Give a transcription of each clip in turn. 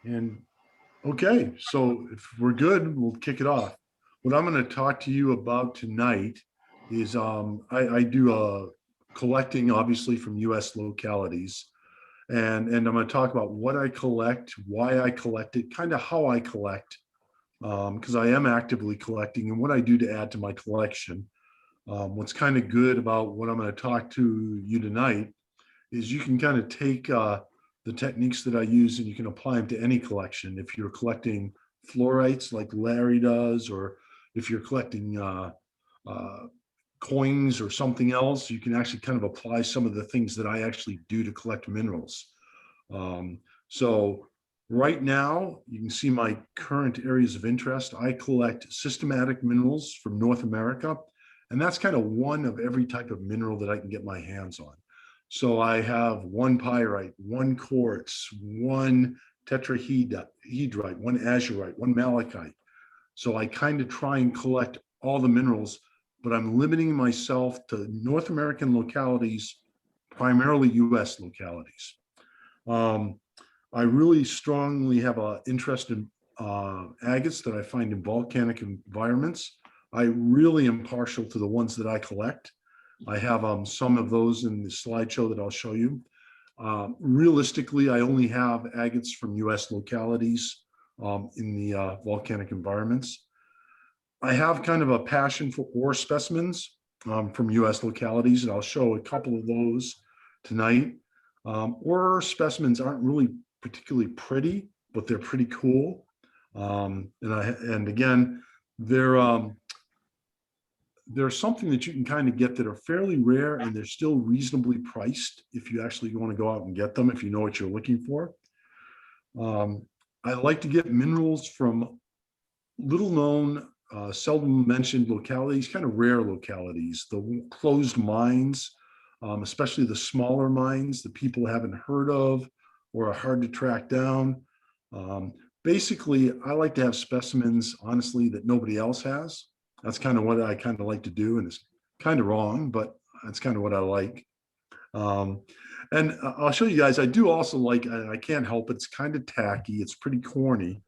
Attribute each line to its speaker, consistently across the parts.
Speaker 1: And okay, so if we're good, we'll kick it off. What I'm going to talk to you about tonight is I do collecting, obviously, from US localities. And I'm going to talk about what I collect, why I collect it, kind of how I collect, because I am actively collecting, and what I do to add to my collection. What's kind of good about what I'm going to talk to you tonight is you can kind of take the techniques that I use and you can apply them to any collection. If you're collecting fluorites like Larry does, or if you're collecting uh, coins or something else, you can actually kind of apply some of the things that I actually do to collect minerals. So right now, you can see my current areas of interest. I collect systematic minerals from North America, and that's kind of one of every type of mineral that I can get my hands on. So I have one pyrite, one quartz, one tetrahedrite, one azurite, one malachite. So I kind of try and collect all the minerals, but I'm limiting myself to North American localities, primarily US localities. I really strongly have an interest in agates that I find in volcanic environments. I really am partial to the ones that I collect. I have some of those in the slideshow that I'll show you. Realistically, I only have agates from US localities in the volcanic environments. I have kind of a passion for ore specimens from US localities, and I'll show a couple of those tonight. Ore specimens aren't really particularly pretty, but they're pretty cool. And again, they're something that you can kind of get that are fairly rare, and they're still reasonably priced if you actually want to go out and get them, if you know what you're looking for. I like to get minerals from little known, seldom mentioned localities, kind of rare localities, the closed mines, especially the smaller mines that people haven't heard of or are hard to track down. Basically, I like to have specimens, honestly, that nobody else has. That's kind of what I kind of like to do, and it's kind of wrong, but that's kind of what I like. And I'll show you guys, I do also like, I can't help it, it's kind of tacky, it's pretty corny,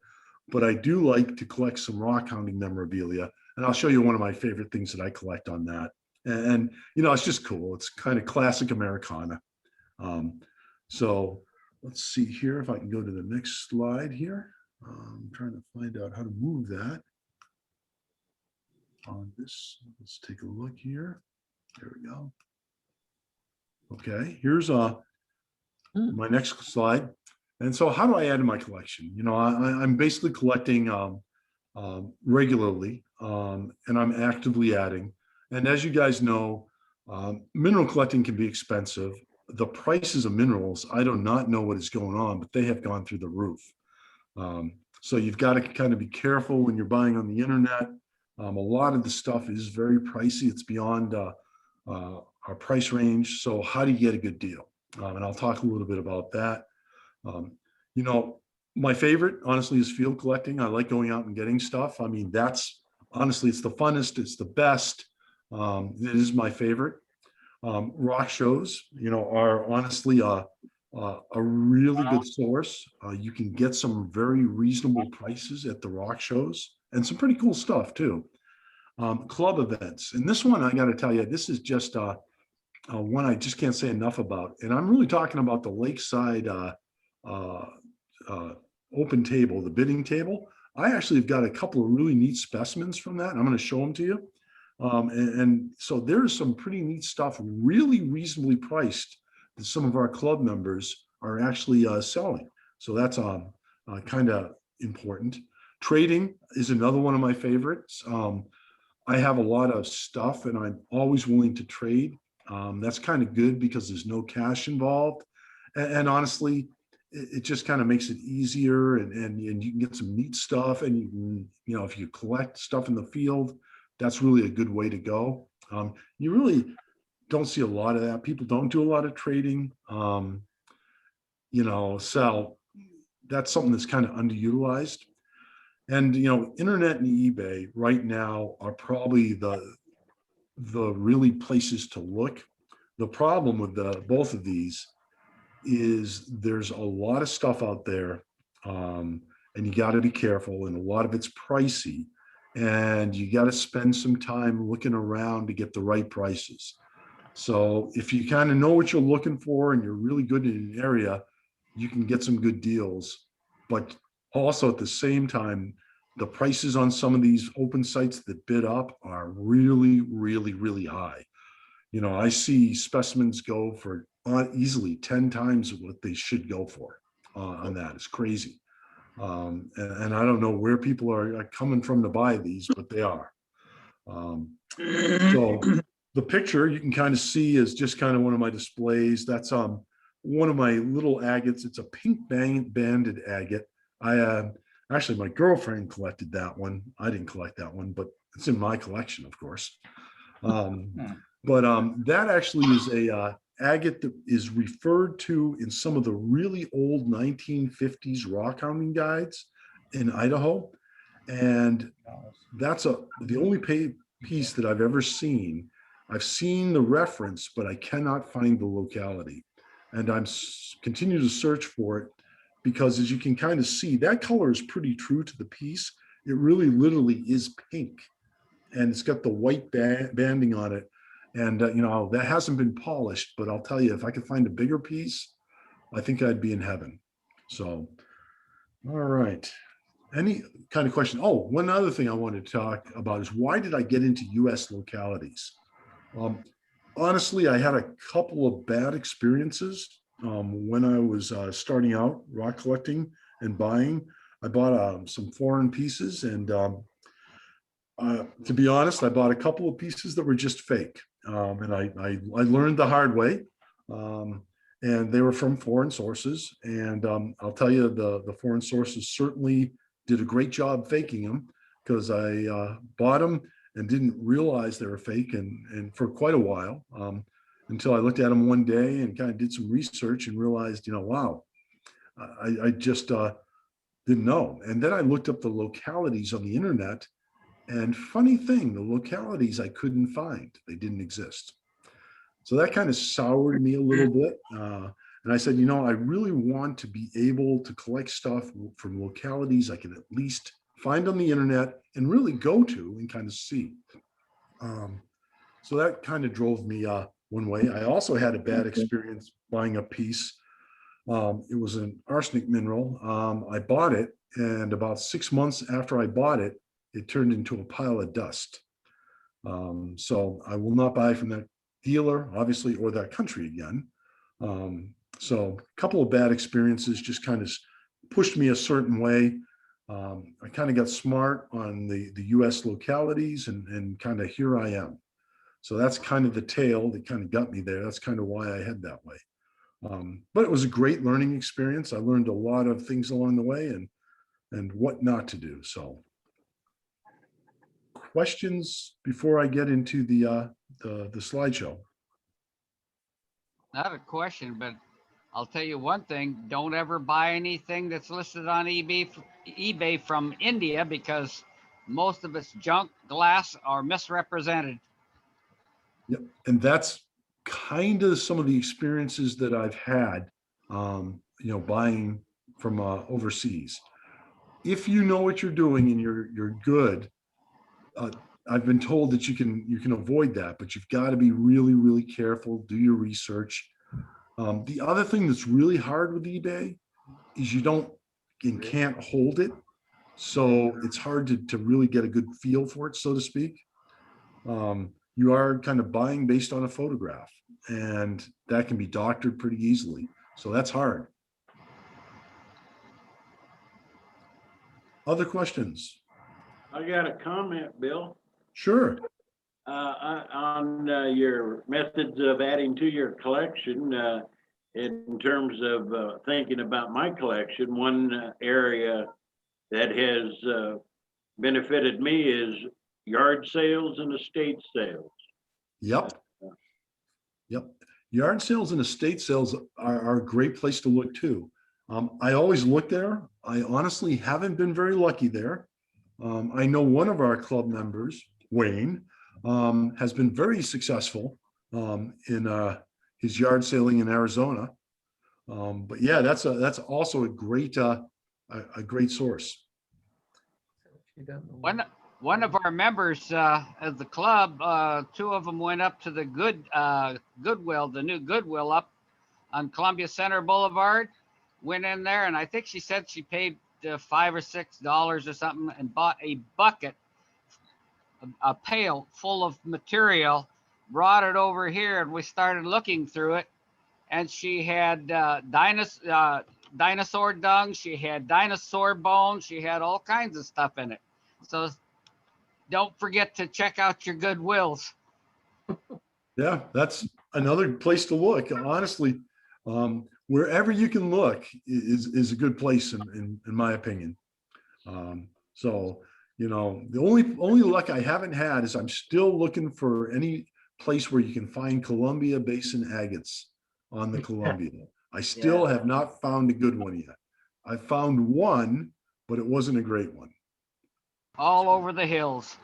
Speaker 1: but I do like to collect some rock hounding memorabilia. And I'll show you one of my favorite things that I collect on that. And you know, it's just cool. It's kind of classic Americana. So let's see here if I can go to the next slide here. I'm trying to find out how to move that on this. Let's take a look here. There we go. Okay, here's my next slide. And so how do I add to my collection? You know, I'm basically collecting regularly, and I'm actively adding. And as you guys know, mineral collecting can be expensive. The prices of minerals, I do not know what is going on, but they have gone through the roof. So you've got to kind of be careful when you're buying on the internet. A lot of the stuff is very pricey. It's beyond our price range. So how do you get a good deal? And I'll talk a little bit about that. You know, my favorite, honestly, is field collecting. I like going out and getting stuff. I mean, that's honestly, it's the funnest, it's the best. It is my favorite. Rock shows, you know, are honestly a really good source. You can get some very reasonable prices at the rock shows and some pretty cool stuff too. Club events. And this one, I got to tell you, this is just one I just can't say enough about. And I'm really talking about the Lakeside open table, the bidding table. I actually have got a couple of really neat specimens from that. I'm going to show them to you. And so there's some pretty neat stuff, really reasonably priced, that some of our club members are actually selling. So that's kind of important. Trading is another one of my favorites. I have a lot of stuff and I'm always willing to trade. That's kind of good because there's no cash involved. And honestly, it just kind of makes it easier, and you can get some neat stuff. And you can, you know, if you collect stuff in the field, that's really a good way to go. You really don't see a lot of that. People don't do a lot of trading, you know, so that's something that's kind of underutilized. And, you know, internet and eBay right now are probably the really places to look. The problem with both of these is there's a lot of stuff out there And you got to be careful, and a lot of it's pricey, and you got to spend some time looking around to get the right prices. So if you kind of know what you're looking for and you're really good in an area, you can get some good deals. But also at the same time, the prices on some of these open sites that bid up are really, really, really high. You know, I see specimens go for easily 10 times what they should go for on that. It's crazy. And I don't know where people are coming from to buy these, but they are. So the picture you can kind of see is just kind of one of my displays. That's one of my little agates. It's a pink banded agate. Actually, my girlfriend collected that one. I didn't collect that one, but it's in my collection, of course. But that actually is a agate that is referred to in some of the really old 1950s rock hounding guides in Idaho. And that's the only piece that I've ever seen. I've seen the reference, but I cannot find the locality. And I'm continue to search for it, because as you can kind of see, that color is pretty true to the piece. It really literally is pink, and it's got the white banding on it. And, you know, that hasn't been polished, but I'll tell you, if I could find a bigger piece, I think I'd be in heaven. So, all right. Any kind of question? Oh, one other thing I wanted to talk about is, why did I get into US localities? Honestly, I had a couple of bad experiences when I was starting out rock collecting and buying. I bought some foreign pieces, and to be honest, I bought a couple of pieces that were just fake. And I learned the hard way, and they were from foreign sources. And I'll tell you, the foreign sources certainly did a great job faking them, because I bought them and didn't realize they were fake, and for quite a while, until I looked at them one day and kind of did some research and realized, you know, wow, I just didn't know. And then I looked up the localities on the internet. And funny thing, the localities I couldn't find, they didn't exist. So that kind of soured me a little bit. And I said, you know, I really want to be able to collect stuff from localities I can at least find on the internet and really go to and kind of see. So that kind of drove me one way. I also had a bad experience buying a piece. It was an arsenic mineral. I bought it, and about 6 months after I bought it, it turned into a pile of dust. So I will not buy from that dealer, obviously, or that country again. So a couple of bad experiences just kind of pushed me a certain way. I kind of got smart on the US localities, and kind of here I am. So that's kind of the tale that kind of got me there. That's kind of why I head that way. But it was a great learning experience. I learned a lot of things along the way, and what not to do. So, questions before I get into the slideshow?
Speaker 2: Not a question, but I'll tell you one thing: don't ever buy anything that's listed on eBay from India, because most of it's junk glass or misrepresented.
Speaker 1: Yep, and that's kind of some of the experiences that I've had, you know, buying from overseas. If you know what you're doing and you're good, I've been told that you can avoid that, but you've got to be really, really careful. Do your research. The other thing that's really hard with eBay is you don't and can't hold it, so it's hard to really get a good feel for it, so to speak. You are kind of buying based on a photograph, and that can be doctored pretty easily. So that's hard. Other questions?
Speaker 3: I got a comment, Bill.
Speaker 1: Sure.
Speaker 3: On your methods of adding to your collection, in terms of thinking about my collection, one area that has benefited me is yard sales and estate sales.
Speaker 1: Yep. Yard sales and estate sales are a great place to look too. I always look there. I honestly haven't been very lucky there. I know one of our club members, Wayne, has been very successful in his yard sailing in Arizona. But yeah, that's also a great a great source.
Speaker 2: One of our members of the club, two of them went up to the Goodwill, the new Goodwill up on Columbia Center Boulevard. Went in there, and I think she said she paid $5 or $6 or something, and bought a bucket, a pail full of material. Brought it over here, and we started looking through it. And she had dinosaur dung, she had dinosaur bones, she had all kinds of stuff in it. So don't forget to check out your Goodwills.
Speaker 1: Yeah, that's another place to look. Honestly, wherever you can look is a good place in my opinion. So, you know, the only luck I haven't had is I'm still looking for any place where you can find Columbia Basin agates on the Columbia. I still have not found a good one yet. I found one, but it wasn't a great one.
Speaker 2: All over the hills.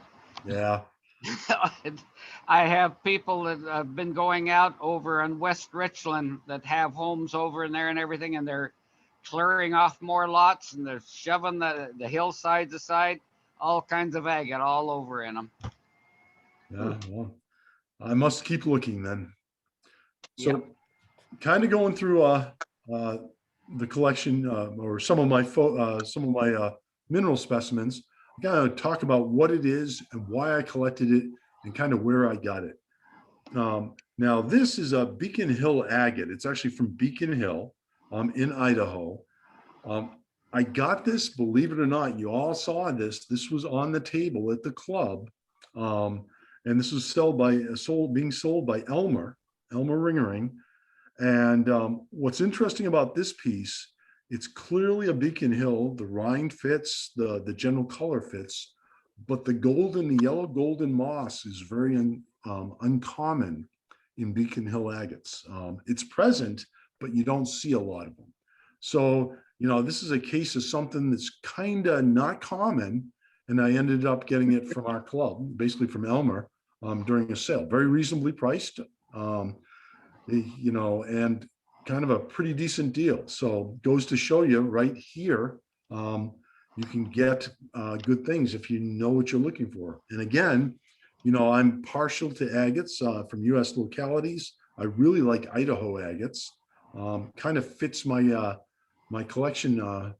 Speaker 1: Yeah.
Speaker 2: I have people that have been going out over in West Richland that have homes over in there and everything, and they're clearing off more lots, and they're shoving the hillsides aside, all kinds of agate all over in them.
Speaker 1: Yeah, well, I must keep looking then. So
Speaker 2: Yep.
Speaker 1: kind of going through the collection or some of my mineral specimens. I'm going to talk about what it is and why I collected it and kind of where I got it. Now this is a Beacon Hill agate. It's actually from Beacon Hill in Idaho. I got this, believe it or not, you all saw this. This was on the table at the club. And this was being sold by Elmer Ringering. And what's interesting about this piece, it's clearly a Beacon Hill. The rind fits, the general color fits, but the yellow golden moss is very uncommon in Beacon Hill agates. It's present, but you don't see a lot of them. So, you know, this is a case of something that's kind of not common. And I ended up getting it from our club, basically from Elmer, during a sale, very reasonably priced, you know, and kind of a pretty decent deal. So goes to show you right here, you can get good things if you know what you're looking for. And again, you know, I'm partial to agates from US Localities. I really like Idaho agates. Kind of fits my my collection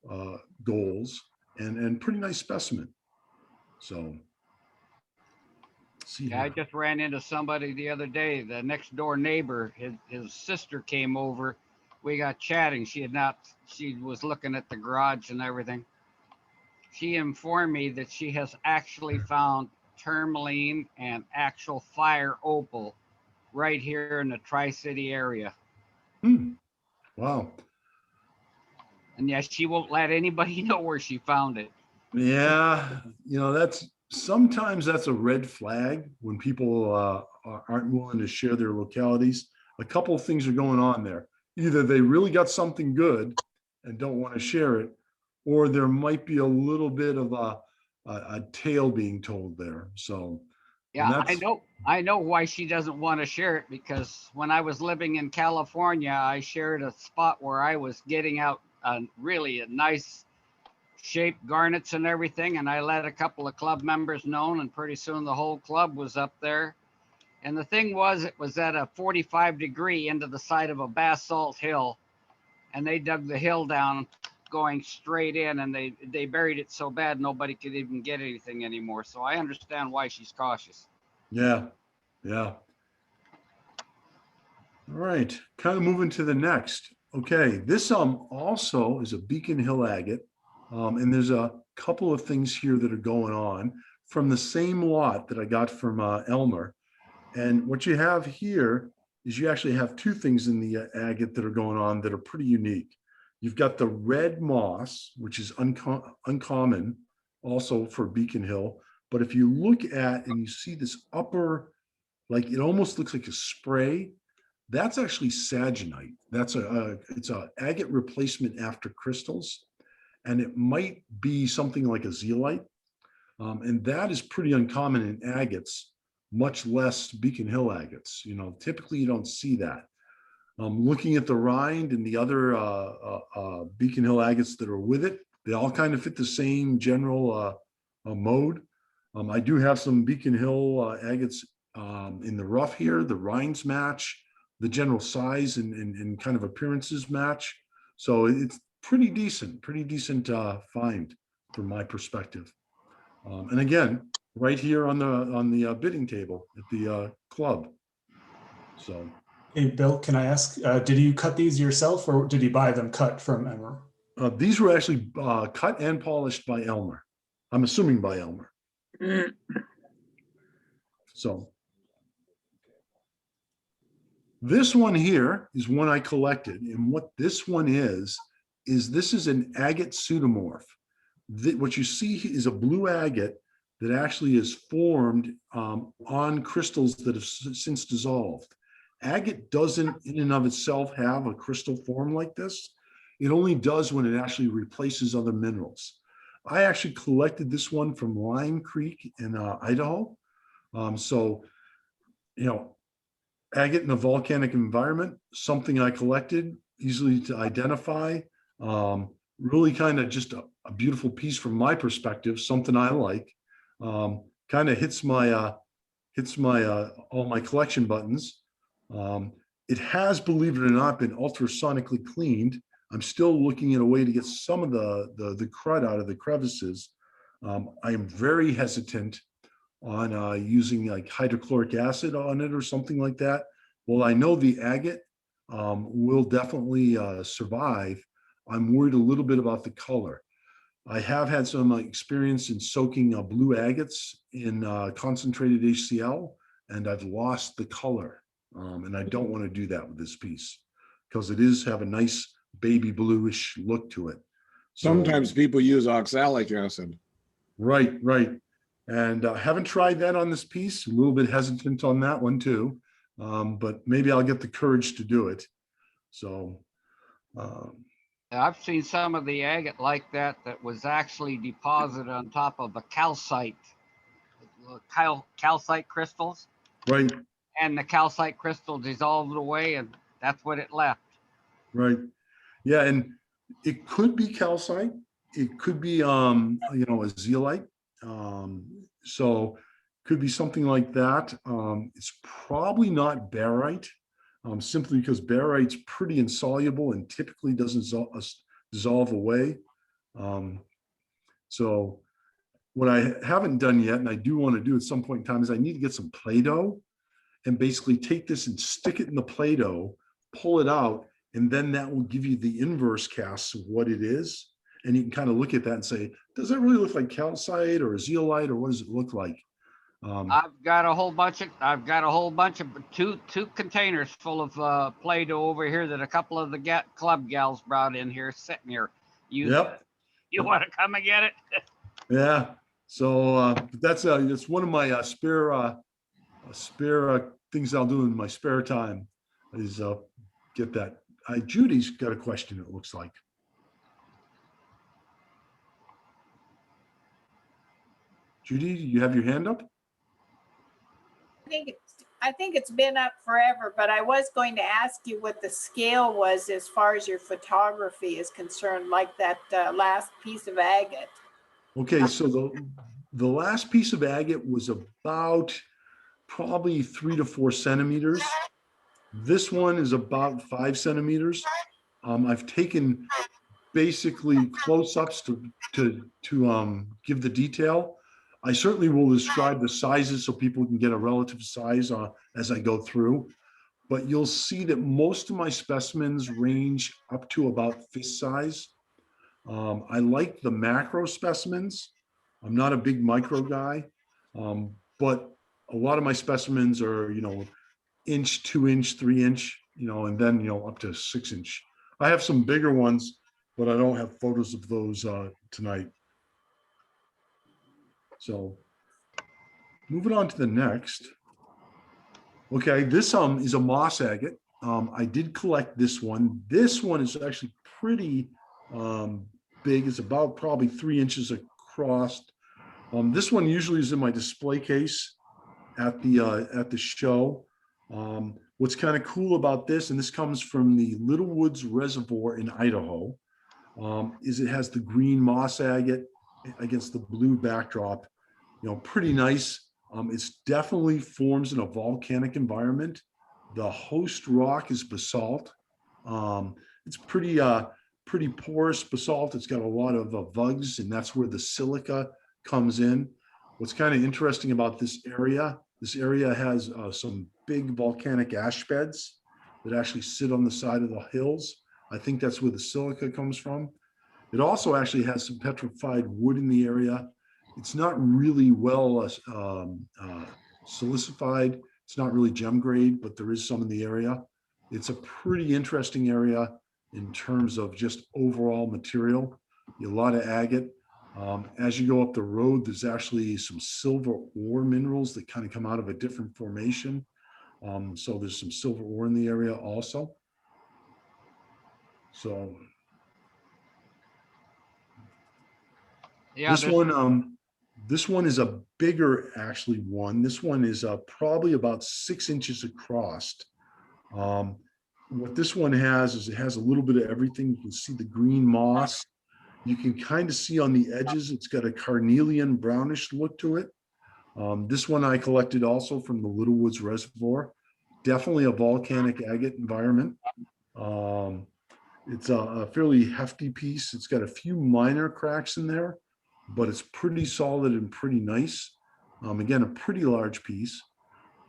Speaker 1: goals, and pretty nice specimen. So see,
Speaker 2: Yeah, I just ran into somebody the other day, the next door neighbor, his sister came over. We got chatting. She was looking at the garage and everything. She informed me that she has actually found tourmaline and actual fire opal right here in the Tri-City area.
Speaker 1: Wow.
Speaker 2: And yes, she won't let anybody know where she found it.
Speaker 1: Yeah, you know, sometimes that's a red flag when people aren't willing to share their localities. A couple of things are going on there. Either they really got something good and don't want to share it, or there might be a little bit of a tale being told there. So
Speaker 2: yeah, I know why she doesn't want to share it, because when I was living in California, I shared a spot where I was getting out really a nice shaped garnets and everything, and I let a couple of club members know, and pretty soon the whole club was up there. And the thing was, it was at a 45-degree into the side of a basalt hill, and they dug the hill down going straight in, and they buried it so bad nobody could even get anything anymore. So I understand why she's cautious.
Speaker 1: yeah. All right, kind of moving to the next. Okay, this also is a Beacon Hill agate. And there's a couple of things here that are going on from the same lot that I got from Elmer. And what you have here is you actually have two things in the agate that are going on that are pretty unique. You've got the red moss, which is uncommon also for Beacon Hill. But if you look at and you see this upper, like it almost looks like a spray, that's actually saginite. It's a agate replacement after crystals. And it might be something like a zeolite. And that is pretty uncommon in agates, much less Beacon Hill agates. You know, typically you don't see that. Looking at the rind and the other Beacon Hill agates that are with it, They all kind of fit the same general mode. I do have some Beacon Hill agates in the rough here. The rinds match, the general size and kind of appearances match. So it's pretty decent find from my perspective. And again, right here on the bidding table at the club. So.
Speaker 4: Hey, Bill, can I ask, did you cut these yourself or did you buy them cut from Emmer?
Speaker 1: These were actually cut and polished by Elmer. I'm assuming by Elmer. So this one here is one I collected. And what this one is this is an Agate Pseudomorph. What you see is a blue agate that actually is formed on crystals that have since dissolved. Agate doesn't in and of itself have a crystal form like this. It only does when it actually replaces other minerals. I actually collected this one from Lime Creek in Idaho. So, you know, agate in a volcanic environment, something I collected, easily to identify. Really kind of just a beautiful piece from my perspective, something I like. Kind of hits my all my collection buttons. It has, believe it or not, been ultrasonically cleaned. I'm still looking at a way to get some of the crud out of the crevices. I am very hesitant on using like hydrochloric acid on it or something like that. Well, I know the agate will definitely survive. I'm worried a little bit about the color. I have had some experience in soaking blue agates in concentrated HCl, and I've lost the color. And I don't want to do that with this piece because it is have a nice baby bluish look to it. So,
Speaker 5: sometimes people use oxalic acid.
Speaker 1: Right. And haven't tried that on this piece. A little bit hesitant on that one too. But maybe I'll get the courage to do it. So.
Speaker 2: I've seen some of the agate like that was actually deposited on top of a calcite, calcite crystals.
Speaker 1: Right.
Speaker 2: And the calcite crystal dissolved away, and that's what it left.
Speaker 1: Right. Yeah, and it could be calcite. It could be you know, a zeolite. So could be something like that. It's probably not barite, simply because barite's pretty insoluble and typically doesn't dissolve away. So what I haven't done yet, and I do want to do at some point in time, is I need to get some Play-Doh and basically take this and stick it in the Play-Doh, pull it out, and then that will give you the inverse cast of what it is. And you can kind of look at that and say, does that really look like calcite or a zeolite, or what does it look like?
Speaker 2: I've got a whole bunch of two containers full of Play-Doh over here that a couple of the club gals brought in here, sitting here.
Speaker 1: Yep.
Speaker 2: You want to come and get it?
Speaker 1: Yeah. So that's one of my spare things I'll do in my spare time is get that. Judy's got a question, it looks like. Judy, you have your hand up?
Speaker 6: I think it's been up forever, but I was going to ask you what the scale was as far as your photography is concerned, like that last piece of agate.
Speaker 1: Okay, so the last piece of agate was about probably 3 to 4 centimeters. This one is about 5 centimeters. I've taken basically close-ups to give the detail. I certainly will describe the sizes so people can get a relative size as I go through. But you'll see that most of my specimens range up to about fist size. I like the macro specimens. I'm not a big micro guy, but a lot of my specimens are, you know, inch, 2 inch, 3 inch, you know, and then, you know, up to 6 inch. I have some bigger ones, but I don't have photos of those tonight. So moving on to the next. Okay, this is a moss agate. I did collect this one. This one is actually pretty big. It's about probably 3 inches across. This one usually is in my display case at the show. What's kind of cool about this, and this comes from the Little Woods Reservoir in Idaho. is it has the green moss agate against the blue backdrop. Pretty nice. It's definitely forms in a volcanic environment. The host rock is basalt. It's pretty porous basalt. It's got a lot of vugs, and that's where the silica comes in. What's kind of interesting about this area has some big volcanic ash beds that actually sit on the side of the hills. I think that's where the silica comes from. It also actually has some petrified wood in the area. It's not really well silicified. It's not really gem grade, but there is some in the area. It's a pretty interesting area in terms of just overall material. A lot of agate. As you go up the road, there's actually some silver ore minerals that kind of come out of a different formation. So there's some silver ore in the area also. So
Speaker 2: Yeah,
Speaker 1: this one is a bigger actually one. This one is probably about 6 inches across. What this one has is it has a little bit of everything. You can see the green moss. You can kind of see on the edges, it's got a carnelian brownish look to it. This one I collected also from the Little Woods Reservoir. Definitely a volcanic agate environment. It's a fairly hefty piece. It's got a few minor cracks in there, but it's pretty solid and pretty nice. Again, a pretty large piece,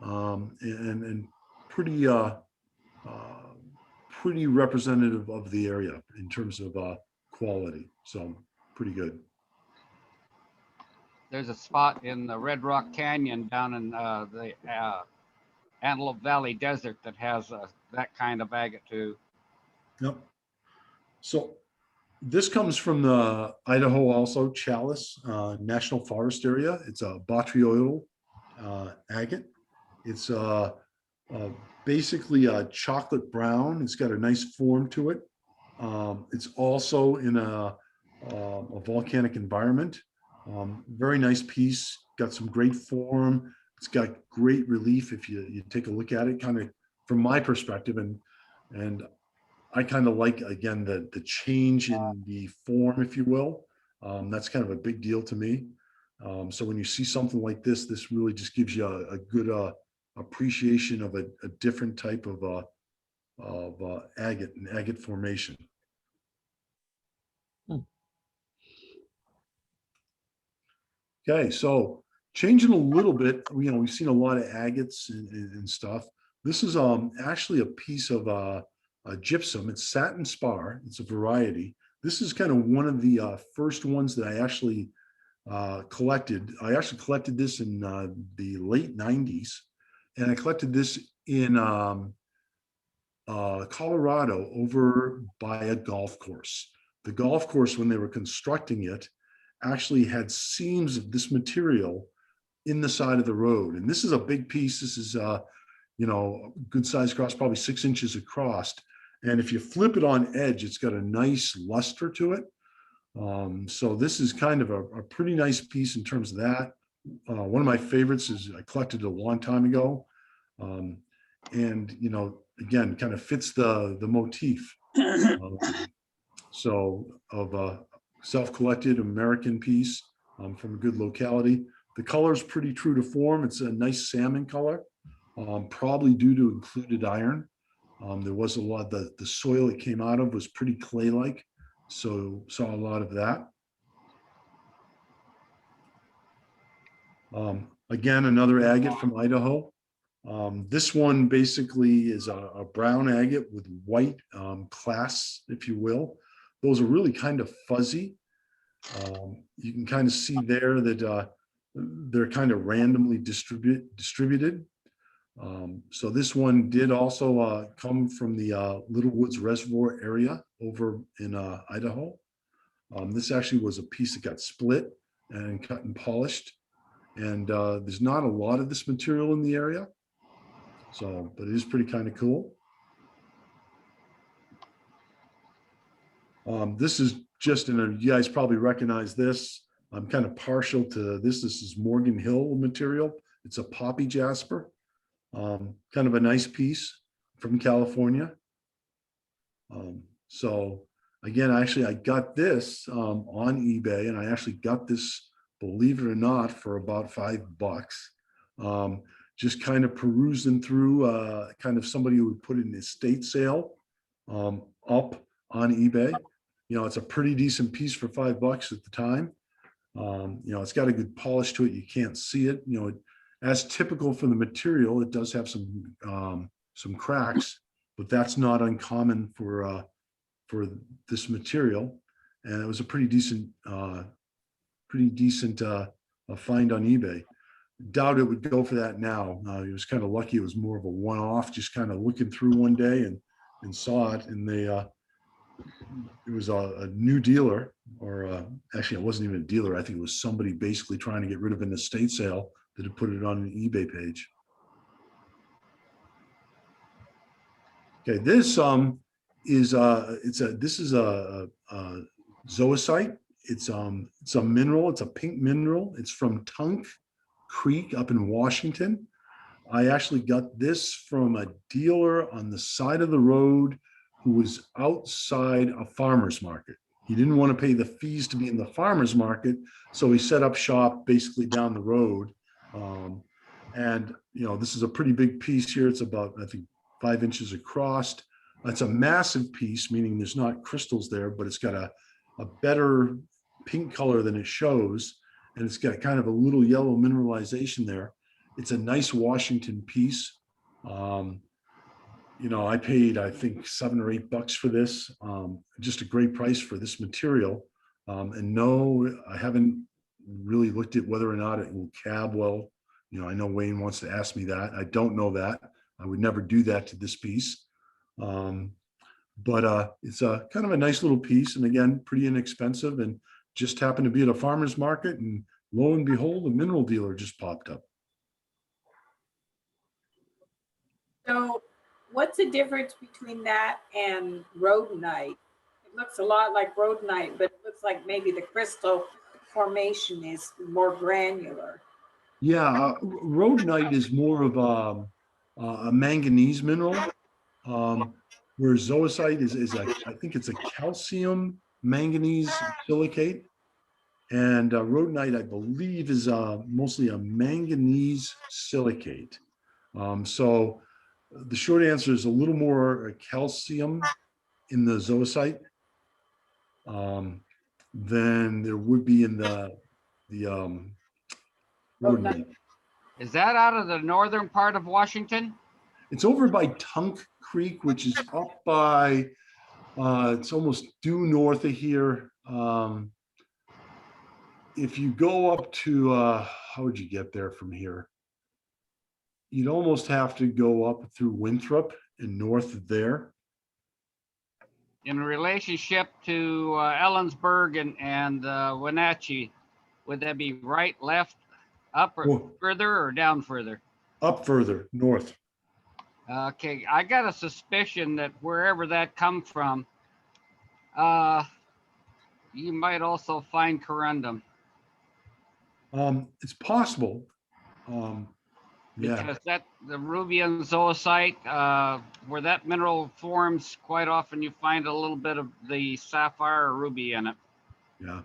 Speaker 1: and pretty pretty representative of the area in terms of quality. So pretty good.
Speaker 2: there's a spot in the Red Rock Canyon down in the Antelope Valley Desert that has that kind of agate too.
Speaker 1: Yep. So this comes from the Idaho also Chalice National Forest area. It's a botryoidal agate. It's basically a chocolate brown. It's got a nice form to it. It's also in a volcanic environment. Very nice piece. Got some great form. It's got great relief if you take a look at it, kind of from my perspective, and I kind of like, again, the change in the form, if you will. That's kind of a big deal to me. So when you see something like this really just gives you a good appreciation of a different type of agate and agate formation. Okay, so changing a little bit, we've seen a lot of agates and stuff. This is actually a piece of gypsum. It's satin spar. It's a variety. This is kind of one of the first ones that I actually collected. I actually collected this in the late 90s, and I collected this in Colorado over by a golf course. The golf course, when they were constructing it, actually had seams of this material in the side of the road. And this is a big piece. This is good size cross, probably 6 inches across. And if you flip it on edge, it's got a nice luster to it. So this is kind of a pretty nice piece in terms of that. One of my favorites is I collected a long time ago. And, again, kind of fits the motif. So of a self-collected American piece from a good locality. The color is pretty true to form. It's a nice salmon color, probably due to included iron. There was a lot, the soil it came out of was pretty clay-like, so saw a lot of that. Again, another agate from Idaho. This one basically is a brown agate with white clasps, if you will. Those are really kind of fuzzy. You can kind of see there that they're kind of randomly distributed. So this one did also come from the Little Woods Reservoir area over in Idaho. This actually was a piece that got split and cut and polished. And there's not a lot of this material in the area. So, but it is pretty kind of cool. This is just you guys probably recognize this. I'm kind of partial to this. This is Morgan Hill material. It's a poppy jasper. Kind of a nice piece from California. So again, actually, I got this on eBay, and I actually got this, believe it or not, for about $5. Just kind of perusing through, kind of somebody who would put an estate sale up on eBay. You know, it's a pretty decent piece for $5 at the time. You know, it's got a good polish to it. You can't see it. You know, as typical for the material, it does have some cracks, but that's not uncommon for this material. And it was a pretty decent find on eBay. Doubt it would go for that now. He was kind of lucky. It was more of a one-off, just kind of looking through one day and saw it. And it was a new dealer, or actually it wasn't even a dealer. I think it was somebody basically trying to get rid of an estate sale that had put it on an eBay page. Okay, this is a zoisite. It's a mineral. It's a pink mineral. It's from Tunk Creek up in Washington. I actually got this from a dealer on the side of the road who was outside a farmer's market. He didn't want to pay the fees to be in the farmer's market, so he set up shop basically down the road. And you know, this is a pretty big piece here. It's about, I think, 5 inches across. It's a massive piece, meaning there's not crystals there, but it's got a better pink color than it shows. And it's got kind of a little yellow mineralization there. It's a nice Washington piece. You know, I paid, I think, $7 or $8 for this. Just a great price for this material. And no, I haven't really looked at whether or not it will cab well. You know, I know Wayne wants to ask me that. I don't know that. I would never do that to this piece. But it's a kind of a nice little piece, and again, pretty inexpensive, and just happened to be at a farmer's market, and lo and behold, a mineral dealer just popped up.
Speaker 6: So what's the difference between that and rhodonite? It looks a lot like rhodonite, but it looks like maybe the crystal formation is more granular.
Speaker 1: Yeah, rhodonite is more of a manganese mineral, where zoisite is I think it's a calcium manganese silicate, and rhodonite, I believe, is mostly a manganese silicate. So the short answer is a little more calcium in the zoisite than there would be in the rhodonite.
Speaker 2: Is that out of the northern part of Washington?
Speaker 1: It's over by Tunk Creek, which is up by, it's almost due north of here. If you go up to, how would you get there from here? You'd almost have to go up through Winthrop and north of there.
Speaker 2: In relationship to Ellensburg and Wenatchee, would that be right, left, up, or further, or down further?
Speaker 1: Up further, north.
Speaker 2: Okay, I got a suspicion that wherever that come from, you might also find corundum.
Speaker 1: It's possible. Yeah.
Speaker 2: Because the ruby and zoisite, where that mineral forms, quite often you find a little bit of the sapphire or ruby in it.
Speaker 1: Yeah.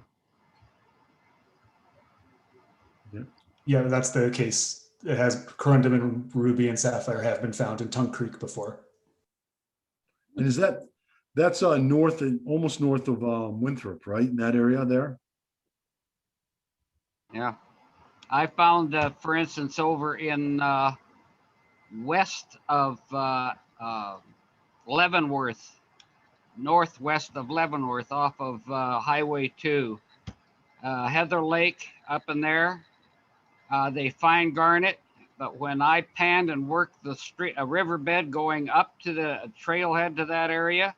Speaker 4: Yeah, that's the case. It has corundum and ruby and sapphire have been found in Tunk Creek before.
Speaker 1: And that's north, and almost north of Winthrop, right? In that area there.
Speaker 2: Yeah. I found, for instance, over in west of Leavenworth, northwest of Leavenworth, off of Highway 2, Heather Lake up in there. They find garnet, but when I panned and worked a riverbed going up to the trailhead to that area,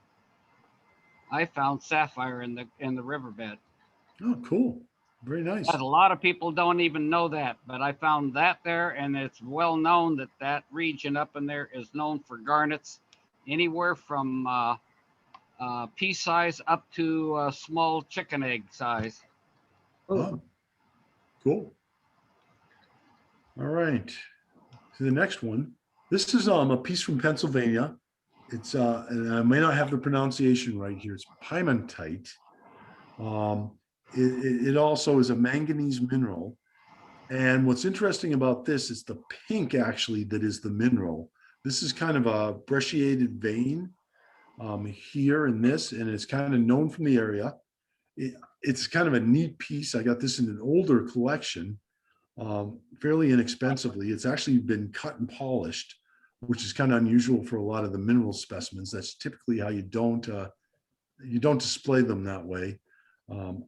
Speaker 2: I found sapphire in the riverbed.
Speaker 1: Oh, cool. Very nice.
Speaker 2: A lot of people don't even know that, but I found that there, and it's well known that that region up in there is known for garnets, anywhere from pea size up to small chicken egg size.
Speaker 1: Oh, cool. All right. To the next one. This is a piece from Pennsylvania. It's and I may not have the pronunciation right here. It's Pimentite. It also is a manganese mineral. And what's interesting about this is the pink actually that is the mineral. This is kind of a brecciated vein here in this, and it's kind of known from the area. It's kind of a neat piece. I got this in an older collection, fairly inexpensively. It's actually been cut and polished, which is kind of unusual for a lot of the mineral specimens. That's typically how you don't display them that way.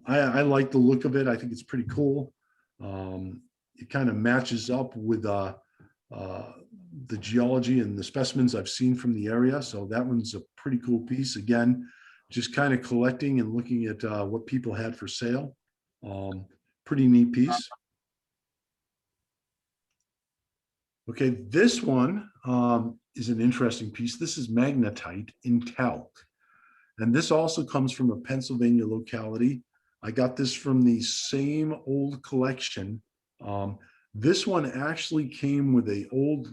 Speaker 1: I like the look of it. I think it's pretty cool. It kind of matches up with the geology and the specimens I've seen from the area. So that one's a pretty cool piece. Again, just kind of collecting and looking at what people had for sale. Pretty neat piece. Okay, this one is an interesting piece. This is magnetite in talc. And this also comes from a Pennsylvania locality. I got this from the same old collection. This one actually came with an old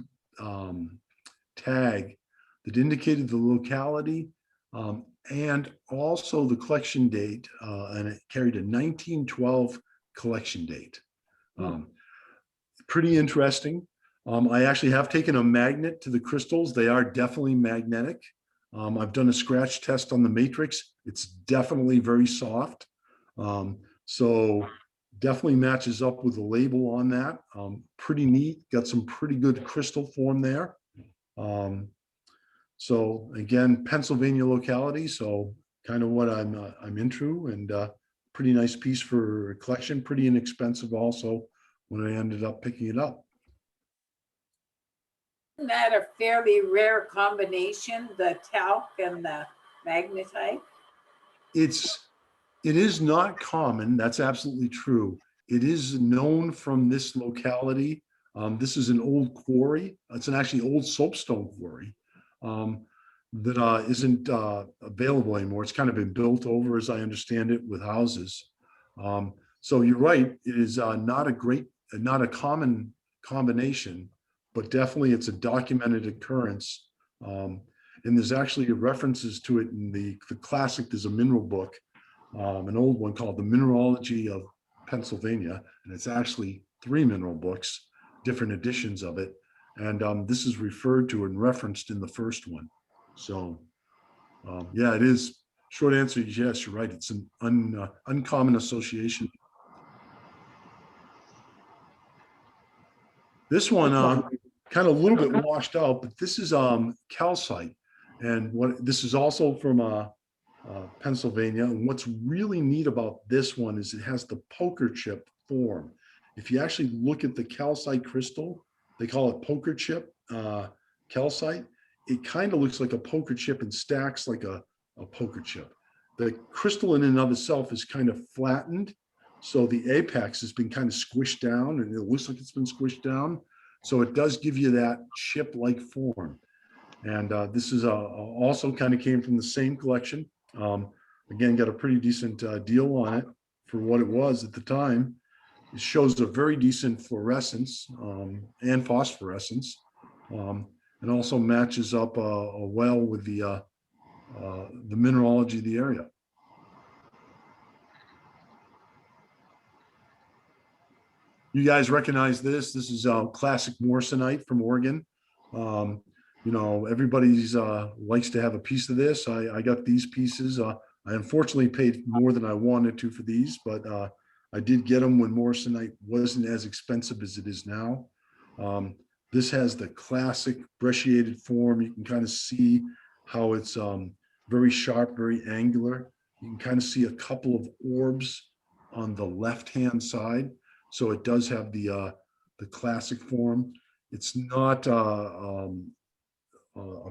Speaker 1: tag that indicated the locality and also the collection date, and it carried a 1912 collection date. Pretty interesting. I actually have taken a magnet to the crystals. They are definitely magnetic. I've done a scratch test on the matrix. It's definitely very soft. So definitely matches up with the label on that. Pretty neat. Got some pretty good crystal form there. So again, Pennsylvania locality. So kind of what I'm into, and pretty nice piece for a collection. Pretty inexpensive also when I ended up picking it up.
Speaker 6: Isn't that a fairly rare combination, the talc and the magnetite?
Speaker 1: It is not common. That's absolutely true. It is known from this locality. This is an old quarry. It's an actually old soapstone quarry that isn't available anymore. It's kind of been built over, as I understand it, with houses. So you're right. It is not a common combination, but definitely it's a documented occurrence. And there's actually references to it in the classic. There's a mineral book, an old one called The Mineralogy of Pennsylvania. And it's actually 3 mineral books, different editions of it. And this is referred to and referenced in the first one. So yeah, it is. Short answer is yes, you're right. It's an uncommon association. This one kind of a little bit washed out, but this is calcite. And this is also from Pennsylvania. And what's really neat about this one is it has the poker chip form. If you actually look at the calcite crystal, they call it poker chip calcite. It kind of looks like a poker chip and stacks like a poker chip. The crystal in and of itself is kind of flattened. So the apex has been kind of squished down, and it looks like it's been squished down. So it does give you that chip-like form. And this is also kind of came from the same collection. Again, got a pretty decent deal on it for what it was at the time. It shows a very decent fluorescence and phosphorescence, and also matches up well with the mineralogy of the area. You guys recognize this? This is classic Morsonite from Oregon. You know, everybody's likes to have a piece of this. I got these pieces. I unfortunately paid more than I wanted to for these, but I did get them when Morsonite wasn't as expensive as it is now. This has the classic brecciated form. You can kind of see how it's very sharp, very angular. You can kind of see a couple of orbs on the left-hand side. So it does have the classic form. It's not a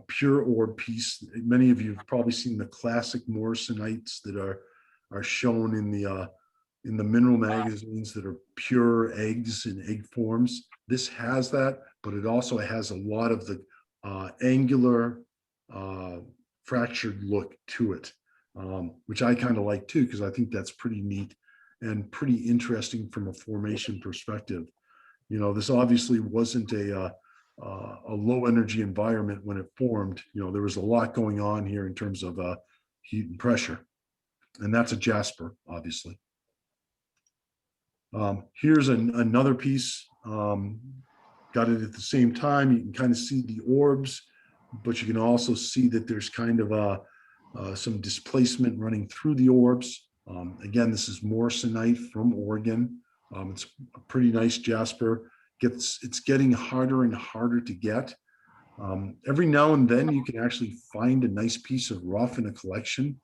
Speaker 1: pure orb piece. Many of you have probably seen the classic Morsonites that are shown in the mineral magazines that are pure eggs and egg forms. This has that, but it also has a lot of the angular fractured look to it, which I kind of like too, because I think that's pretty neat and pretty interesting from a formation perspective. You know, this obviously wasn't a a low energy environment when it formed. You know, there was a lot going on here in terms of heat and pressure, and that's a jasper, obviously. Here's another piece. Got it at the same time. You can kind of see the orbs, but you can also see that there's kind of some displacement running through the orbs. Again, this is Morsonite from Oregon. It's a pretty nice jasper. It's getting harder and harder to get. Every now and then you can actually find a nice piece of rough in a collection.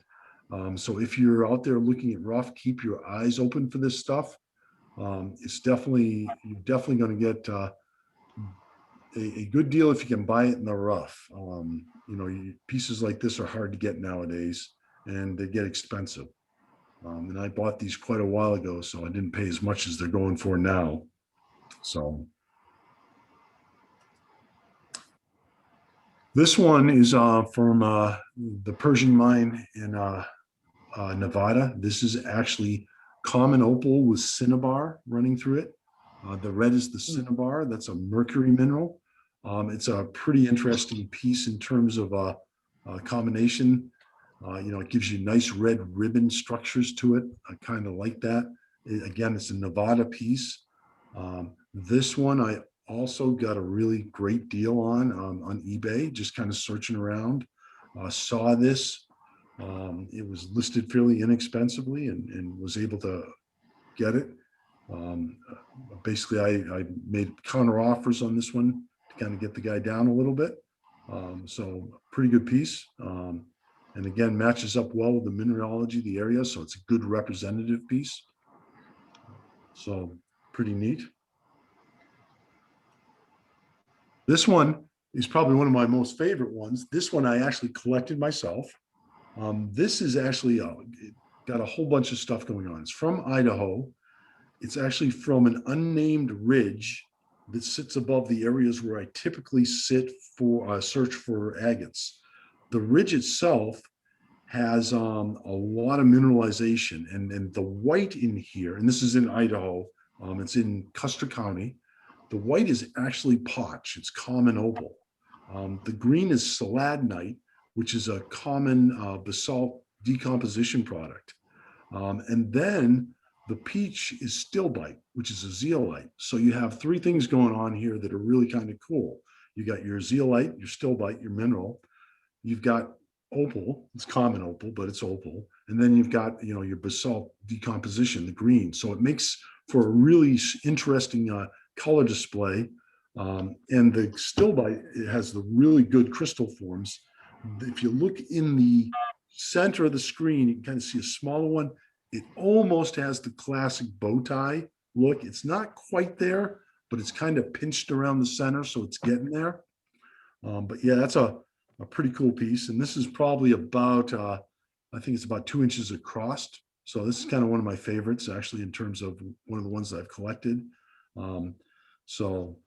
Speaker 1: So if you're out there looking at rough, keep your eyes open for this stuff. You're definitely going to get a good deal if you can buy it in the rough. You know, pieces like this are hard to get nowadays, and they get expensive. And I bought these quite a while ago, so I didn't pay as much as they're going for now. So this one is from the Pershing mine in Nevada. This is actually common opal with cinnabar running through it. The red is the cinnabar. That's a mercury mineral. It's a pretty interesting piece in terms of combination. You know, it gives you nice red ribbon structures to it. I kind of like that. Again, it's a Nevada piece. This one I also got a really great deal on eBay, just kind of searching around. Saw this. It was listed fairly inexpensively and was able to get it. Basically, I made counter offers on this one to kind of get the guy down a little bit. So pretty good piece. And again, matches up well with the mineralogy of the area. So it's a good representative piece. So pretty neat. This one is probably one of my most favorite ones. This one I actually collected myself. This is actually got a whole bunch of stuff going on. It's from Idaho. It's actually from an unnamed ridge that sits above the areas where I typically sit for search for agates. The ridge itself has a lot of mineralization, and the white in here, and this is in Idaho, it's in Custer County. The white is actually potch. It's common opal. The green is seladonite, which is a common basalt decomposition product. And then the peach is stilbite, which is a zeolite. So you have three things going on here that are really kind of cool. You got your zeolite, your stilbite, your mineral. You've got opal. It's common opal, but it's opal. And then you've got, you know, your basalt decomposition, the green. So it makes for a really interesting color display. And the stilbite, it has the really good crystal forms. If you look in the center of the screen, you can kind of see a smaller one. It almost has the classic bow tie look. It's not quite there, but it's kind of pinched around the center, so it's getting there. But yeah, that's a pretty cool piece. And this is probably about, I think it's about 2 inches across. So this is kind of one of my favorites, actually, in terms of one of the ones that I've collected. So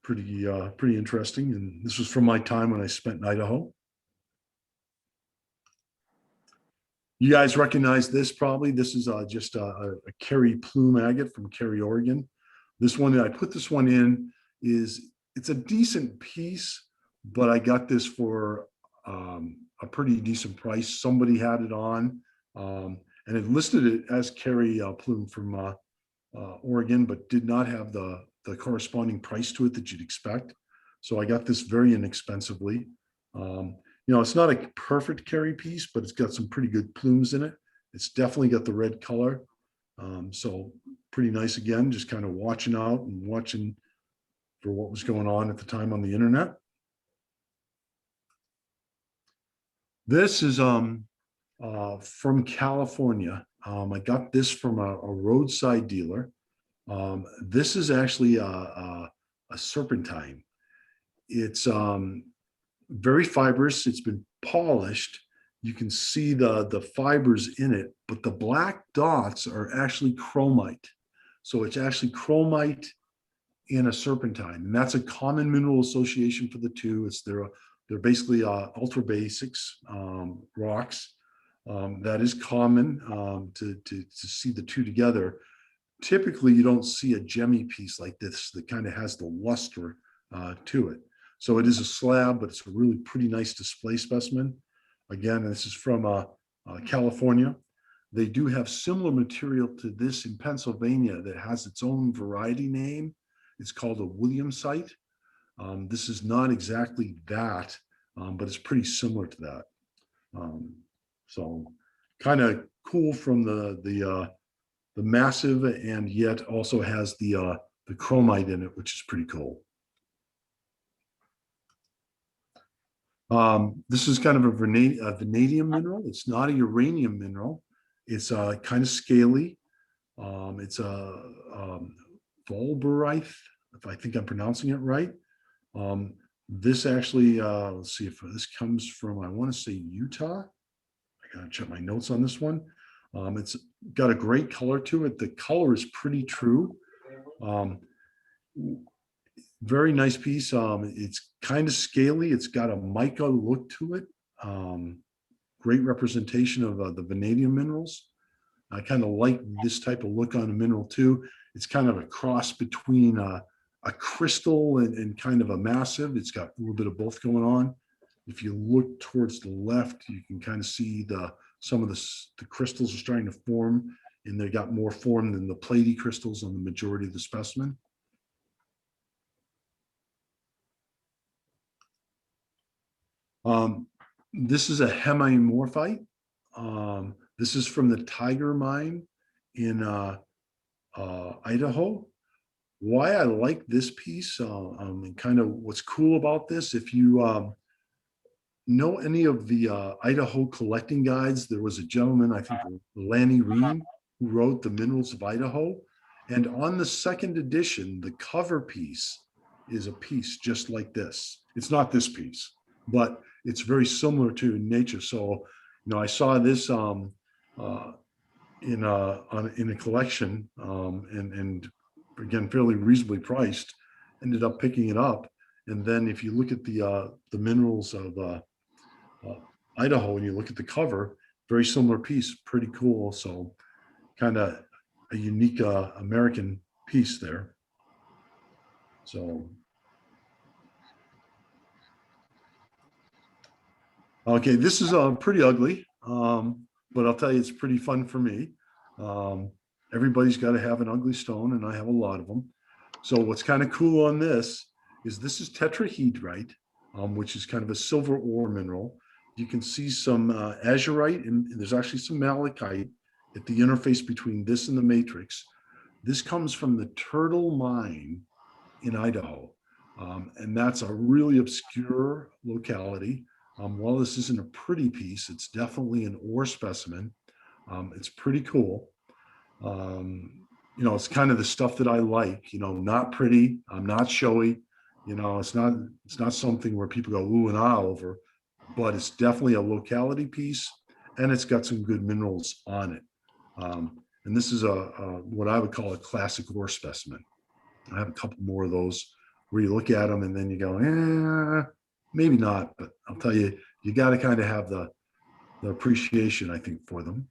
Speaker 1: pretty interesting. And this was from my time when I spent in Idaho. You guys recognize this probably. This is just a Kerry Plume agate from Kerry, Oregon. This one, I put this one in, it's a decent piece, but I got this for a pretty decent price. Somebody had it on and it listed it as Kerry Plume from Oregon, but did not have the corresponding price to it that you'd expect. So I got this very inexpensively. You know, it's not a perfect Kerry piece, but it's got some pretty good plumes in it. It's definitely got the red color. So pretty nice. Again, just kind of watching out and watching for what was going on at the time on the internet. This is from California. I got this from a roadside dealer. This is actually a serpentine. It's very fibrous. It's been polished. You can see the fibers in it, but the black dots are actually chromite. So it's actually chromite in a serpentine, and that's a common mineral association for the two. They're basically ultra basics rocks. That is common to see the two together. Typically, you don't see a gemmy piece like this that kind of has the luster to it. So it is a slab, but it's a really pretty nice display specimen. Again, this is from California. They do have similar material to this in Pennsylvania that has its own variety name. It's called a Williamsite. This is not exactly that, but it's pretty similar to that. So kind of cool from the massive, and yet also has the chromite in it, which is pretty cool. This is kind of a vanadium mineral. It's not a uranium mineral. It's kind of scaly. It's a Volberite, if I think I'm pronouncing it right. This actually, let's see if this comes from, I want to say Utah. I gotta check my notes on this one. It's got a great color to it. The color is pretty true. Very nice piece. It's kind of scaly. It's got a mica look to it. Great representation of the vanadium minerals. I kind of like this type of look on a mineral too. It's kind of a cross between a crystal and kind of a massive. It's got a little bit of both going on. If you look towards the left, you can kind of see some of the crystals are starting to form, and they got more form than the platy crystals on the majority of the specimen. This is a Hemi Morphite. This is from the Tiger Mine in Idaho. Why I like this piece, and kind of what's cool about this, if you know any of the Idaho collecting guides, there was a gentleman, I think Lanny Reen, who wrote The Minerals of Idaho. And on the second edition, the cover piece is a piece just like this. It's not this piece, but it's very similar to nature. So, I saw this in a collection, and again, fairly reasonably priced. Ended up picking it up, and then if you look at the minerals of Idaho, and you look at the cover, very similar piece, pretty cool. So, kind of a unique American piece there. So. Okay, this is pretty ugly, but I'll tell you, it's pretty fun for me. Everybody's got to have an ugly stone, and I have a lot of them. So what's kind of cool on this is tetrahedrite, which is kind of a silver ore mineral. You can see some azurite, and there's actually some malachite at the interface between this and the matrix. This comes from the Turtle Mine in Idaho, and that's a really obscure locality. While this isn't a pretty piece, it's definitely an ore specimen. It's pretty cool. It's kind of the stuff that I like, not pretty, not showy, it's not something where people go ooh and ah over, but it's definitely a locality piece, and it's got some good minerals on it. And this is what I would call a classic ore specimen. I have a couple more of those where you look at them and then you go, maybe not, but I'll tell you, you got to kind of have the appreciation, I think, for them.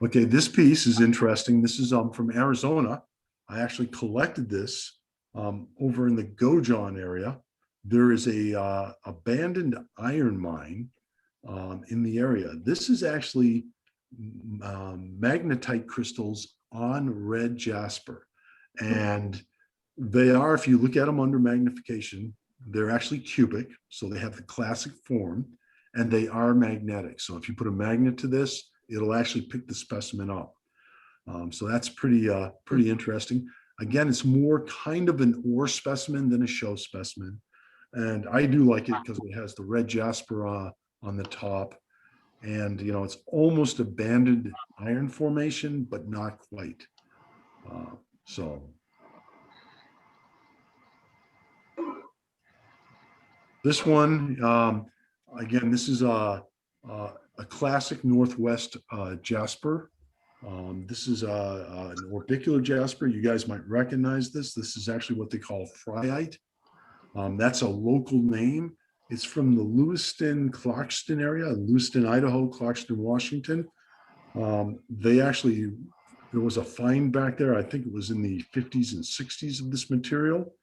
Speaker 1: Okay, this piece is interesting. This is from Arizona. I actually collected this over in the Gojon area. There is a abandoned iron mine in the area. This is actually magnetite crystals on red jasper, and they are, if you look at them under magnification, they're actually cubic, so they have the classic form, and they are magnetic. So if you put a magnet to this, it'll actually pick the specimen up. So that's pretty interesting. Again, it's more kind of an ore specimen than a show specimen, and I do like it because it has the red jasper on the top, and it's almost a banded iron formation, but not quite. So. This one, again, this is a classic Northwest jasper. This is an orbicular jasper. You guys might recognize this. This is actually what they call fryite. That's a local name. It's from the Lewiston, Clarkston area, Lewiston, Idaho, Clarkston, Washington. There was a find back there. I think it was in the 50s and 60s of this material.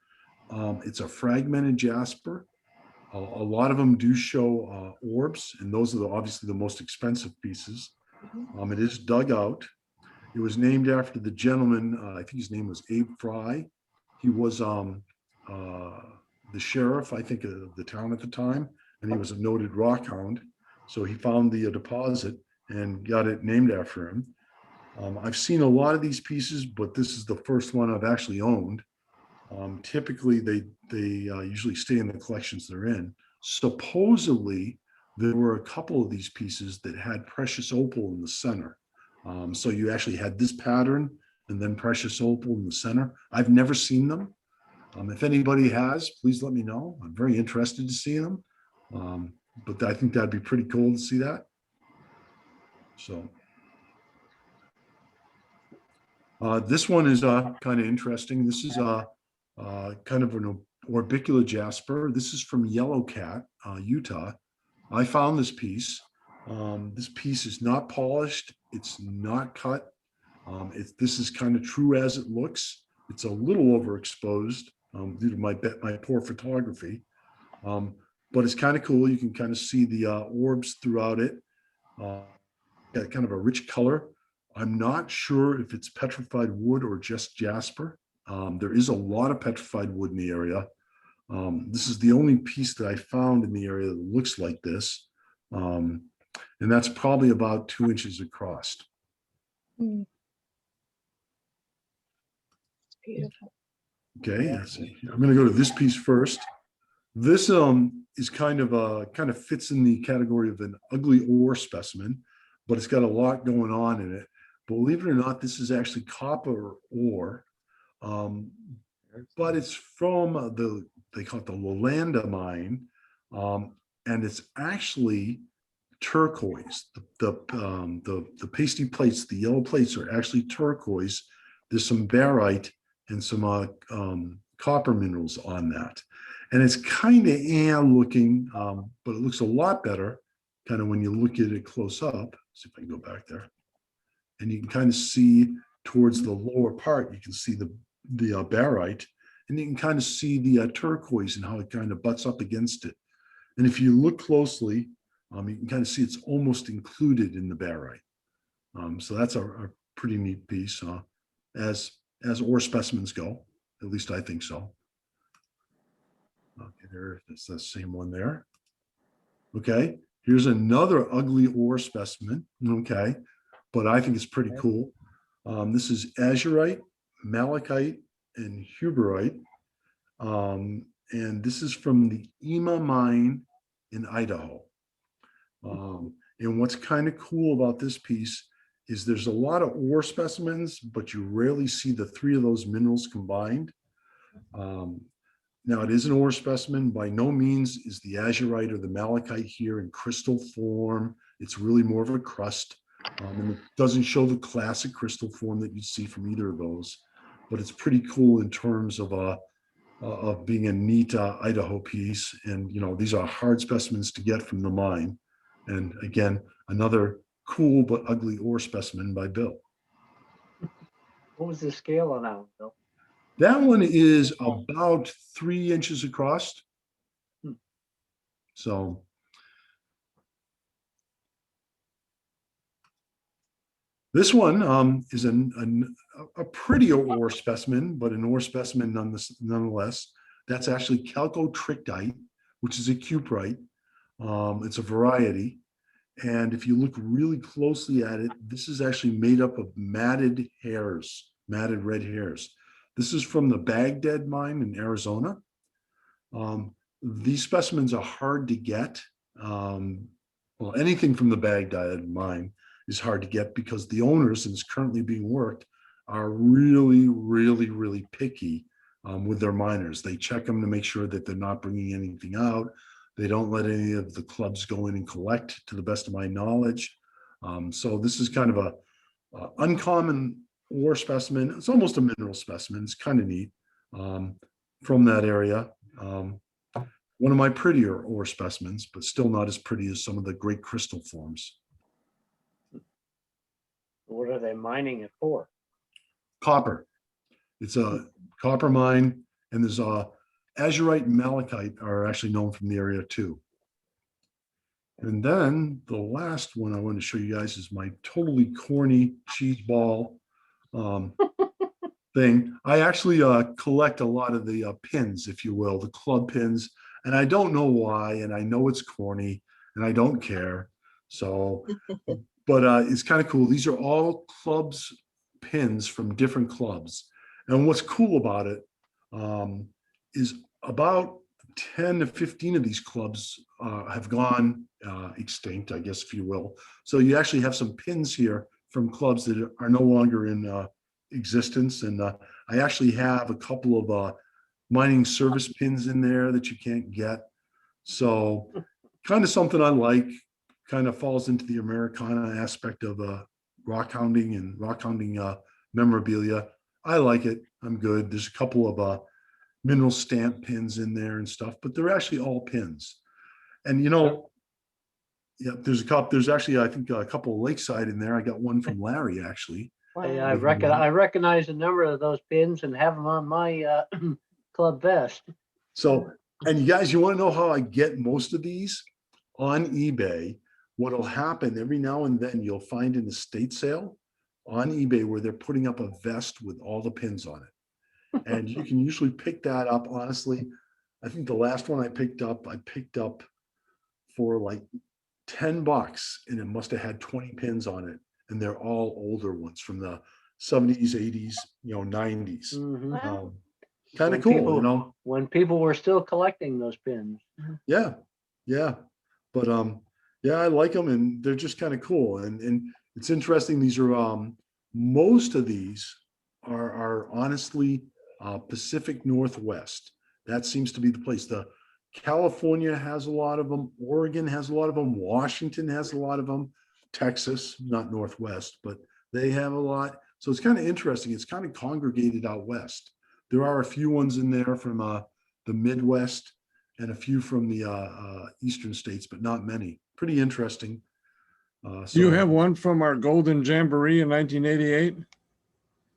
Speaker 1: It's a fragmented jasper. A lot of them do show orbs, and those are obviously the most expensive pieces. It is dug out. It was named after the gentleman, I think his name was Abe Fry. He was the sheriff, I think, of the town at the time, and he was a noted rock hound. So he found the deposit and got it named after him. I've seen a lot of these pieces, but this is the first one I've actually owned. Typically, they usually stay in the collections they're in. Supposedly, there were a couple of these pieces that had precious opal in the center. So you actually had this pattern and then precious opal in the center. I've never seen them. If anybody has, please let me know. I'm very interested to see them. But I think that'd be pretty cool to see that. So this one is kind of interesting. This is kind of an orbicular jasper. This is from Yellow Cat, Utah. I found this piece. This piece is not polished. It's not cut. This is kind of true as it looks. It's a little overexposed due to my poor photography. But it's kind of cool. You can kind of see the orbs throughout it. Got kind of a rich color. I'm not sure if it's petrified wood or just jasper. There is a lot of petrified wood in the area. This is the only piece that I found in the area that looks like this. And that's probably about 2 inches across.
Speaker 7: Beautiful.
Speaker 1: Okay, let's see. I'm going to go to this piece first. This is kind of fits in the category of an ugly ore specimen, but it's got a lot going on in it. Believe it or not, this is actually copper ore, but it's from they call it the Lolanda mine, and it's actually turquoise. The pasty plates, the yellow plates, are actually turquoise. There's some barite and some copper minerals on that. And it's kind of looking, but it looks a lot better kind of when you look at it close up. See if I can go back there. And you can kind of see towards the lower part, you can see the barite, and you can kind of see the turquoise and how it kind of butts up against it. And if you look closely, you can kind of see it's almost included in the barite. So that's a pretty neat piece as ore specimens go. At least I think so. Okay, that's the same one there. Okay, here's another ugly ore specimen. Okay, but I think it's pretty cool. This is Azurite, Malachite, and Huberite. And this is from the Ema mine in Idaho. And what's kind of cool about this piece is there's a lot of ore specimens, but you rarely see the three of those minerals combined. Now, it is an ore specimen. By no means is the Azurite or the Malachite here in crystal form. It's really more of a crust. And it doesn't show the classic crystal form that you see from either of those. But it's pretty cool in terms of being a neat Idaho piece. And, you know, these are hard specimens to get from the mine. And again, another cool but ugly ore specimen by Bill.
Speaker 8: What was the scale on that one, Bill?
Speaker 1: That one is about 3 inches across. So this one is a pretty ore specimen, but an ore specimen nonetheless. That's actually Calcotrictite, which is a cuprite. It's a variety. And if you look really closely at it, this is actually made up of matted hairs, matted red hairs. This is from the Baghdad mine in Arizona. These specimens are hard to get. Well, anything from the Baghdad mine is hard to get because the owners, and it's currently being worked, are really, really, really picky with their miners. They check them to make sure that they're not bringing anything out. They don't let any of the clubs go in and collect, to the best of my knowledge. So this is kind of a uncommon ore specimen. It's almost a mineral specimen. It's kind of neat from that area. One of my prettier ore specimens, but still not as pretty as some of the great crystal forms.
Speaker 8: What are they mining it for?
Speaker 1: Copper. It's a copper mine, and there's Azurite and Malachite are actually known from the area too. And then the last one I want to show you guys is my totally corny cheese ball thing. I actually collect a lot of the pins, if you will, the club pins, and I don't know why, and I know it's corny, and I don't care. So, but it's kind of cool. These are all clubs pins from different clubs, and what's cool about it is about 10 to 15 of these clubs have gone extinct, I guess, if you will. So you actually have some pins here from clubs that are no longer in existence. And I actually have a couple of mining service pins in there that you can't get. So kind of something I like, kind of falls into the Americana aspect of rock hounding and rock hounding memorabilia. I like it. I'm good. There's a couple of mineral stamp pins in there and stuff, but they're actually all pins. And you know, yeah, there's actually, I think, a couple of Lakeside in there. I got one from Larry, actually.
Speaker 8: I recognize a number of those pins and have them on my club vest.
Speaker 1: So, and you guys, you want to know how I get most of these? On eBay. What'll happen every now and then, you'll find an estate sale on eBay where they're putting up a vest with all the pins on it. And you can usually pick that up. Honestly, I think the last one I picked up for like $10, and it must have had 20 pins on it. And they're all older ones from the 70s, 80s, 90s.
Speaker 8: Mm-hmm.
Speaker 1: Kind of cool, you know.
Speaker 8: When people were still collecting those pins.
Speaker 1: Yeah, yeah. But yeah, I like them, and they're just kind of cool. And it's interesting. These are most of these are honestly Pacific Northwest. That seems to be the place. The California has a lot of them. Oregon has a lot of them. Washington has a lot of them. Texas, not Northwest, but they have a lot. So it's kind of interesting. It's kind of congregated out west. There are a few ones in there from the Midwest and a few from the eastern states, but not many. Pretty interesting.
Speaker 5: Do you have one from our Golden Jamboree in 1988?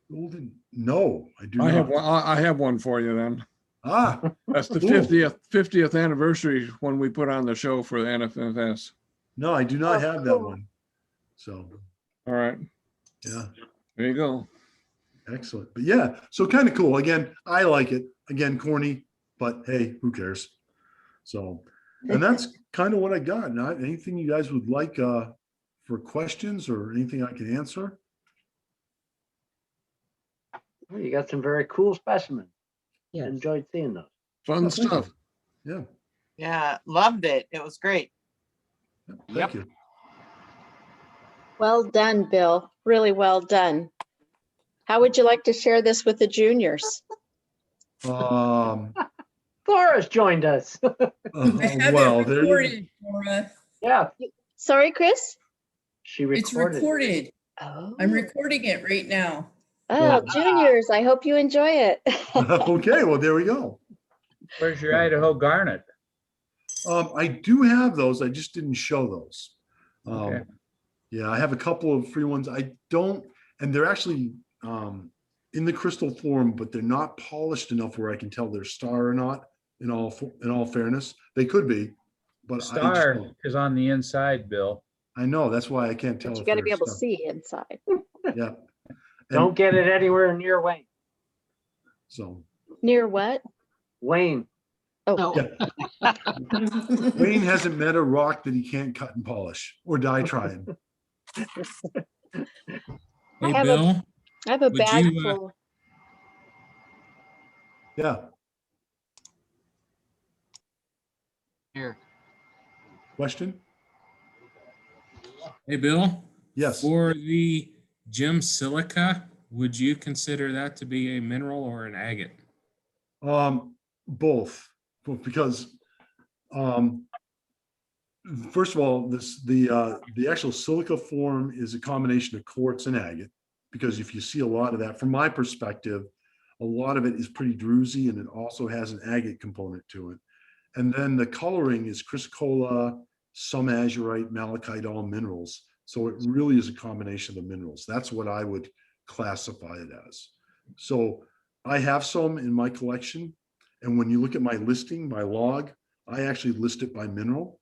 Speaker 1: Golden? No, I do not.
Speaker 5: I have one for you then. That's the
Speaker 1: cool.
Speaker 5: 50th anniversary when we put on the show for the NFFS.
Speaker 1: No, I do not have that one. So,
Speaker 5: all right.
Speaker 1: Yeah.
Speaker 5: There you go.
Speaker 1: Excellent. But yeah, so kind of cool. Again, I like it. Again, corny, but hey, who cares? So, and that's kind of what I got. Not anything you guys would like for questions or anything I can answer?
Speaker 8: Well, you got some very cool specimens.
Speaker 7: Yes.
Speaker 8: Enjoyed seeing those.
Speaker 5: Fun stuff.
Speaker 1: Yeah.
Speaker 7: Yeah, loved it. It was great.
Speaker 1: Thank you.
Speaker 9: Well done, Bill. Really well done. How would you like to share this with the juniors?
Speaker 8: Flora's joined us.
Speaker 1: Well, there you
Speaker 10: Laura.
Speaker 8: Yeah.
Speaker 9: Sorry, Chris?
Speaker 8: She recorded.
Speaker 10: It's recorded.
Speaker 9: Oh.
Speaker 10: I'm recording it right now.
Speaker 9: Oh, juniors, I hope you enjoy it.
Speaker 1: Okay, well, there we go.
Speaker 11: Where's your Idaho Garnet?
Speaker 1: I do have those. I just didn't show those.
Speaker 11: Okay.
Speaker 1: Yeah, I have a couple of free ones. I don't, and they're actually in the crystal form, but they're not polished enough where I can tell they're star or not. In all fairness, they could be, but
Speaker 11: Star is on the inside, Bill.
Speaker 1: I know, that's why I can't tell.
Speaker 9: But you got to be able to see inside.
Speaker 1: Yeah.
Speaker 8: Don't get it anywhere near Wayne.
Speaker 1: So
Speaker 9: near what?
Speaker 8: Wayne.
Speaker 9: Oh,
Speaker 1: yeah. Wayne hasn't met a rock that he can't cut and polish or die trying.
Speaker 12: Hey, Bill.
Speaker 9: I have a bag
Speaker 12: you,
Speaker 9: full.
Speaker 1: Yeah.
Speaker 2: Here.
Speaker 1: Question?
Speaker 12: Hey, Bill.
Speaker 1: Yes.
Speaker 12: For the gem silica, would you consider that to be a mineral or an agate?
Speaker 1: Both, because first of all, the actual silica form is a combination of quartz and agate, because if you see a lot of that, from my perspective, a lot of it is pretty druzy, and it also has an agate component to it. And then the coloring is chrysocolla, some azurite, malachite, all minerals. So it really is a combination of the minerals. That's what I would classify it as. So I have some in my collection, And when you look at my listing, my log, I actually list it by mineral.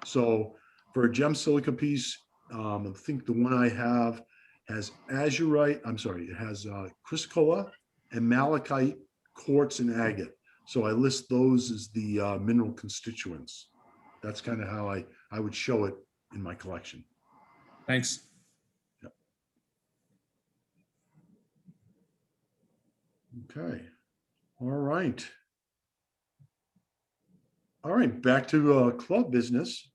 Speaker 1: So for a gem silica piece, I think the one I have has azurite, I'm sorry, it has chrysocolla and malachite, quartz, and agate. So I list those as the mineral constituents. That's kind of how I would show it in my collection.
Speaker 12: Thanks.
Speaker 1: Okay. All right. All right, back to club business.